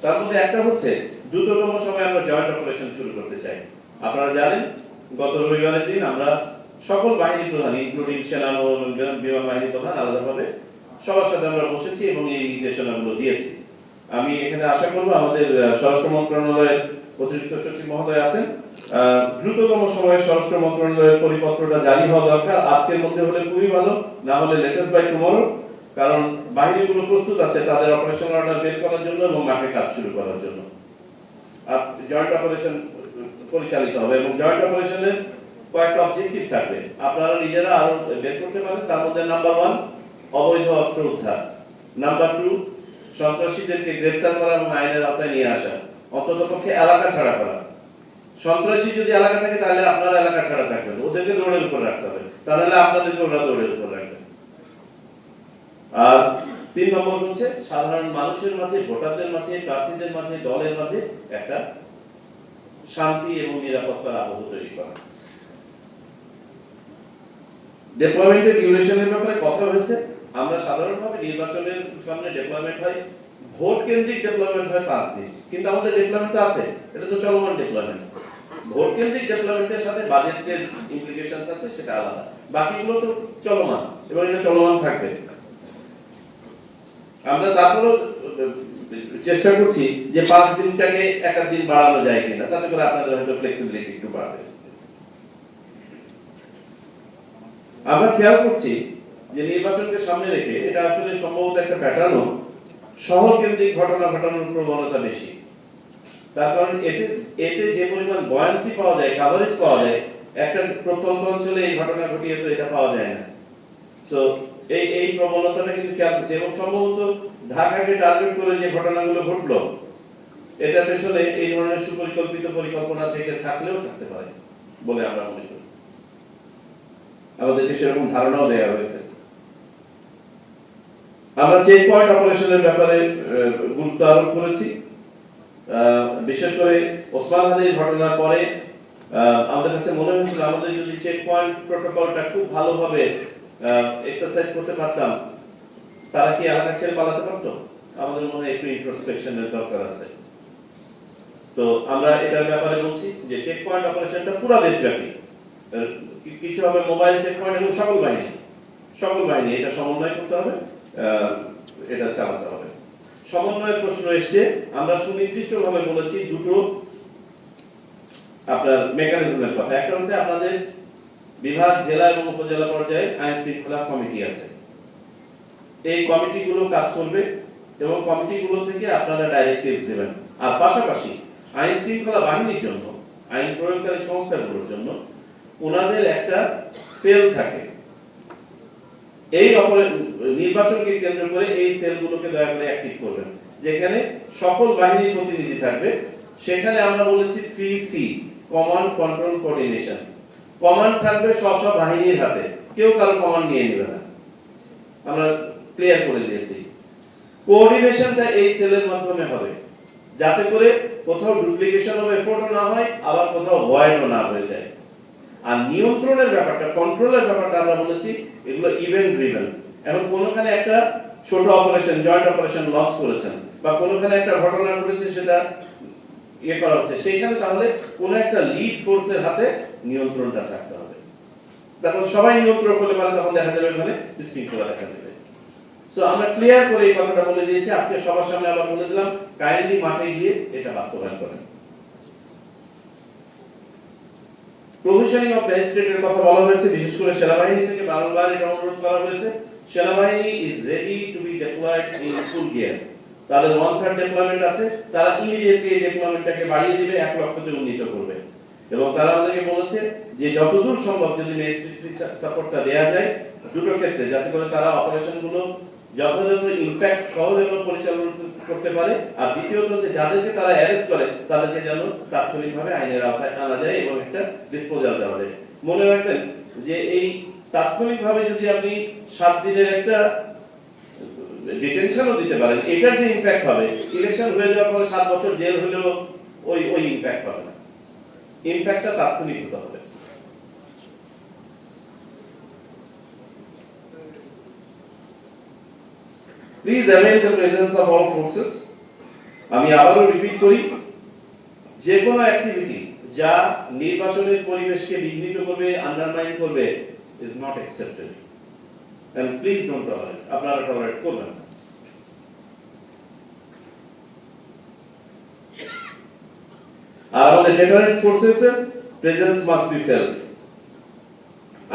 তার মধ্যে একটা হচ্ছে দ্রুততম সময়ে আমরা জয়েন্ট অপারেশন শুরু করতে চাই। আপনারা জানেন গত রবিবারের দিন আমরা সকল বাহিনী প্রধান ইনক্লুডিং সেনা ও বিমান বাহিনী প্রধান আলাদাভাবে সবার সাথে আমরা বসেছি এবং এই নির্দেশনাগুলো দিয়েছি। আমি এখানে আশা করব আমাদের স্বরাষ্ট্র মন্ত্রণালয়ের অতিরিক্ত সচিব মহোদয় আছেন, দ্রুততম সময়ে স্বরাষ্ট্র মন্ত্রণালয়ের পরিপত্রটা জারি হওয়া দরকার। আজকের মধ্যে হলে খুবই ভালো, না হলে লেটেস্ট বাই টুমরো, কারণ বাহিনীগুলো প্রস্তুত আছে তাদের অপারেশন অর্ডার বের করার জন্য এবং মাঠে কাজ শুরু করার জন্য। আর জয়েন্ট অপারেশন পরিচালিত হবে এবং জয়েন্ট অপারেশনের কয়েকটা অবজেক্টিভ থাকবে, আপনারা নিজেরা আরো বের করতে পারেন। তার মধ্যে নাম্বার 1 অবৈধ অস্ত্র উদ্ধার, নাম্বার 2 সন্ত্রাসীদেরকে গ্রেফতার করা এবং আইনের আওতায় নিয়ে আসা, অন্ততপক্ষে এলাকা ছাড়া করা। সন্ত্রাসী যদি এলাকা থাকে তাহলে আপনারা এলাকা ছাড়া থাকবেন, ওদেরকে দৌড়ের উপর রাখতে হবে, তাহলে আপনাদেরকে ওরা দৌড়ের উপর রাখবেন। আর 3 নম্বর হচ্ছে সাধারণ মানুষের মাঝে, ভোটারদের মাঝে, প্রার্থীদের মাঝে, দলের মাঝে একটা শান্তি এবং নিরাপত্তার আবহ তৈরি করা। ডেপ্লয়মেন্টের ডিউরেশনের ব্যাপারে কথা হয়েছে। আমরা সাধারণভাবে নির্বাচনের সামনে ডেপ্লয়মেন্ট হয়, ভোট কেন্দ্রিক ডেপ্লয়মেন্ট হয় 5 দিন, কিন্তু আমাদের ডেপ্লয়মেন্ট আছে, এটা তো চলমান ডেপ্লয়মেন্ট। ভোট কেন্দ্রিক ডেপ্লয়মেন্টের সাথে বাজেটের ইমপ্লিকেশনস আছে, সেটা আলাদা, বাকিগুলো তো চলমান এবং এটা চলমান থাকবে। আমরা তারপরও চেষ্টা করছি যে 5 দিনটাকে এক দিন বাড়ানো যায় কিনা, তাতে করে আপনাদের হয়তো ফ্লেক্সিবিলিটি একটু বাড়বে। আমরা খেয়াল করছি যে নির্বাচনকে সামনে রেখে এটা আসলে সম্ভবত একটা প্যাটার্নও, শহর কেন্দ্রিক ঘটনা ঘটানোর প্রবণতা বেশি। তার কারণ এতে যে পরিমাণ বয়ান্সি পাওয়া যায়, কভারেজ পাওয়া যায়, একটা প্রত্যন্ত অঞ্চলে এই ঘটনা ঘটিয়ে তো এটা পাওয়া যায় না। সো এই প্রবণতাটা কিন্তু খেয়াল করছে এবং সম্ভবত ঢাকাকে টার্গেট করে যে ঘটনাগুলো ঘটলো, এটা পেছনে এই ধরনের সুপরিকল্পিত পরিকল্পনা থেকে থাকলেও থাকতে পারে বলে আমরা মনে করি। আমাদেরকে সেরকম ধারণাও দেওয়া হয়েছে। আমরা চেক পয়েন্ট অপারেশনের ব্যাপারে গুরুত্ব আরোপ করেছি। বিশেষ করে ওসমান হাদির ঘটনার পরে আমাদের কাছে মনে হয়েছিল আমাদের যদি চেক পয়েন্ট প্রটোকলটা খুব ভালোভাবে এক্সারসাইজ করতে পারতাম, তারা কি এলাকা ছেড়ে পালাতে পারতো? আমাদের মনে হয় একটু ইন্ট্রোস্পেকশনের দরকার আছে। তো আমরা এটার ব্যাপারে বলছি যে চেক পয়েন্ট অপারেশনটা পুরো দেশব্যাপী, কিছু হবে মোবাইল চেক পয়েন্ট এবং সকল বাহিনী এটা সমন্বয় করতে হবে, এটা চালাতে হবে। সমন্বয়ের প্রশ্ন এসছে, আমরা সুনির্দিষ্টভাবে বলেছি দুটো আপনার মেকানিজমের কথা। একটা হচ্ছে আপনাদের বিভাগ, জেলা এবং উপজেলা পর্যায়ে আইন শৃঙ্খলা কমিটি আছে, এই কমিটিগুলো কাজ করবে এবং কমিটিগুলো থেকে আপনারা ডাইরেক্টিভস দেবেন। আর পাশাপাশি আইন শৃঙ্খলা বাহিনীর জন্য, আইন প্রয়োগকারী সংস্থাগুলোর জন্য ওনাদের একটা সেল থাকে। এই নির্বাচনকে কেন্দ্র করে এই সেলগুলোকে দয়া করে অ্যাক্টিভ করবেন, যেখানে সকল বাহিনীর প্রতিনিধি থাকবে। সেখানে আমরা বলেছি 3C, command, control, coordination. Command থাকবে সব বাহিনীর হাতে, কেউ কারো কমান্ড নিয়ে নেবে না, আমরা ক্লিয়ার করে দিয়েছি। কোঅর্ডিনেশনটা এই সেলের মাধ্যমে হবে, যাতে করে কোথাও ডুপ্লিকেশন অফ এফোর্টও না হয়, আবার কোথাও ভয়েডও না হয়ে যায়। আর নিয়ন্ত্রণের ব্যাপারটা, কন্ট্রোলের ব্যাপারটা আমরা বলেছি এগুলো ইভেন্ট ড্রিভেন। এখন কোনখানে একটা ছোট অপারেশন, জয়েন্ট অপারেশন লঞ্চ করেছেন বা কোনখানে একটা ঘটনা ঘটেছে সেটা করা হচ্ছে, সেইখানে তাহলে কোন একটা লিড ফোর্সের হাতে নিয়ন্ত্রণটা থাকতে হবে। তখন সবাই নিয়ন্ত্রণ করলে পারে, তখন দেখা যাবে মানে বিশৃঙ্খলা দেখা দেবে। সো আমরা ক্লিয়ার করে এই কথাটা বলে দিয়েছি, আজকে সবার সামনে আবার বলে দিলাম, কাইন্ডলি মাঠে গিয়ে এটা বাস্তবায়ন করেন। প্রভিশনিং অফ ম্যাজিস্ট্রেটের কথা বলা হয়েছে, বিশেষ করে সেনাবাহিনী থেকে বারংবার এটা অনুরোধ করা হয়েছে। সেনাবাহিনী is ready to be deployed in full gear. তাদের 1/3 ডিপ্লয়মেন্ট আছে, তারা ইমিডিয়েটলি এই ডিপ্লয়মেন্টটাকে বাড়িয়ে দিবে, 1 লক্ষতে উন্নীত করবে। এবং তারা আমাদেরকে বলেছে যে যতদূর সম্ভব যদি ম্যাজিস্ট্রেট সাপোর্টটা দেয়া যায় দুটো ক্ষেত্রে, যাতে করে তারা অপারেশনগুলো যথাযথ ইমপ্যাক্ট সহজে পরিচালনা করতে পারে, আর দ্বিতীয়ত হচ্ছে যাদেরকে তারা অ্যারেস্ট করে তাদেরকে যেন তাৎক্ষণিকভাবে আইনের আওতায় আনা যায় এবং একটা ডিসপোজাল দেওয়া যায়। মনে রাখবেন যে এই তাৎক্ষণিকভাবে যদি আপনি 7 দিনের একটা ডিটেনশনও দিতে পারেন, এটার যে ইমপ্যাক্ট হবে, ইলেকশন হয়ে যাওয়ার পরে 7 বছর জেল হলেও ওই ইমপ্যাক্ট হবে না। ইমপ্যাক্টটা তাৎক্ষণিক হতে হবে। Please avail the presence of all forces আমি আবারও রিপিট করি, যে কোনো অ্যাক্টিভিটি যা নির্বাচনের পরিবেশকে বিঘ্নিত করবে, আন্ডারমাইন করবে, is not accepted and please don't tolerate. আপনারা টলারেট করবেন না। আর আমাদের ডেটারেন্ট ফোর্সেসের প্রেজেন্স মাস্ট বি ফেল্ট।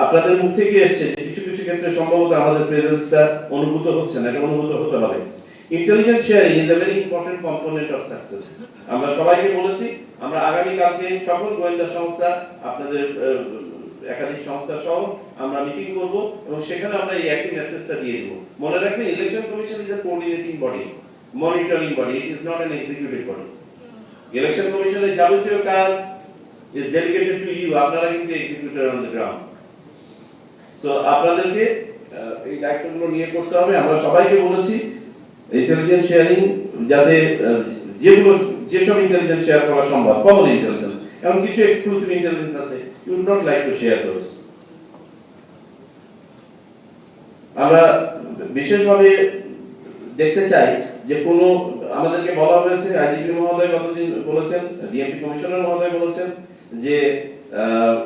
আপনাদের মুখ থেকে এসেছে যে কিছু কিছু ক্ষেত্রে সম্ভবত আমাদের প্রেজেন্সটা অনুভূত হচ্ছে না, এটা অনুভূত হতে হবে। Intelligence sharing is a very important component of success. আমরা সবাইকে বলেছি, আমরা আগামী কালকে সকল গোয়েন্দা সংস্থা, আপনাদের একাধিক সংস্থা সহ আমরা মিটিং করব এবং সেখানে আমরা এই একই মেসেজটা দিয়ে দেব। মনে রাখবেন, election commission is a coordinating body, monitoring body, it is not an executive body. Election কমিশনের যাবতীয় কাজ ইজ ডেডিকেটেড টু ইউ, আপনারা কিন্তু executor on the ground. So আপনাদেরকে এই দায়িত্বগুলো নিয়ে করতে হবে। আমরা সবাইকে বলেছি ইন্টেলিজেন্স শেয়ারিং যাতে যেসব ইন্টেলিজেন্স শেয়ার করা সম্ভব, কমন ইন্টেলিজেন্স, এবং কিছু এক্সক্লুসিভ ইন্টেলিজেন্স আছে, you would not like to share those. আমরা বিশেষভাবে দেখতে চাই যে কোনো, আমাদেরকে বলা হয়েছে, আইজিপি মহোদয় গতদিন বলেছেন, ডিএমপি কমিশনার মহোদয় বলেছেন যে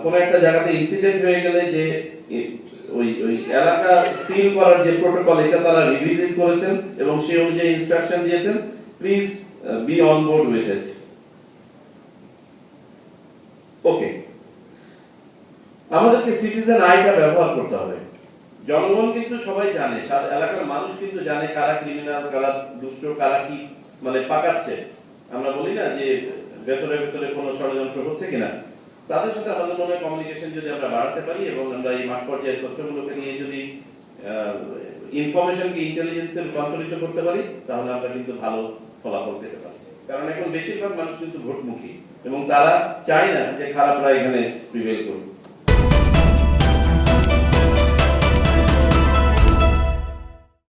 কোন একটা জায়গাতে ইনসিডেন্ট হয়ে গেলে যে ওই এলাকা সিল করার যে প্রোটোকল, এটা তারা রিভিজিট করেছেন এবং সেই অনুযায়ী ইনস্ট্রাকশন দিয়েছেন। Please be on board with it. Okay, আমাদেরকে সিটিজেন আইটা ব্যবহার করতে হবে। জনগণ কিন্তু সবাই জানে, এলাকার মানুষ কিন্তু জানে কারা ক্রিমিনাল, কারা দুষ্ট, কারা কি মানে পাকাচ্ছে। আমরা বলি না যে ভেতরে ভেতরে কোনো ষড়যন্ত্র হচ্ছে কিনা। তাদের সাথে আমাদের মনে হয় কমিউনিকেশন যদি আমরা বাড়াতে পারি এবং আমরা এই মাঠ পর্যায়ের তথ্যগুলোকে নিয়ে যদি ইনফরমেশনকে ইন্টেলিজেন্সে রূপান্তরিত করতে পারি, তাহলে আমরা কিন্তু ভালো ফলাফল পেতে পারি। কারণ এখন বেশিরভাগ মানুষ কিন্তু ভোটমুখী এবং তারা চায় না যে খারাপরা এখানে প্রিভেল করুক।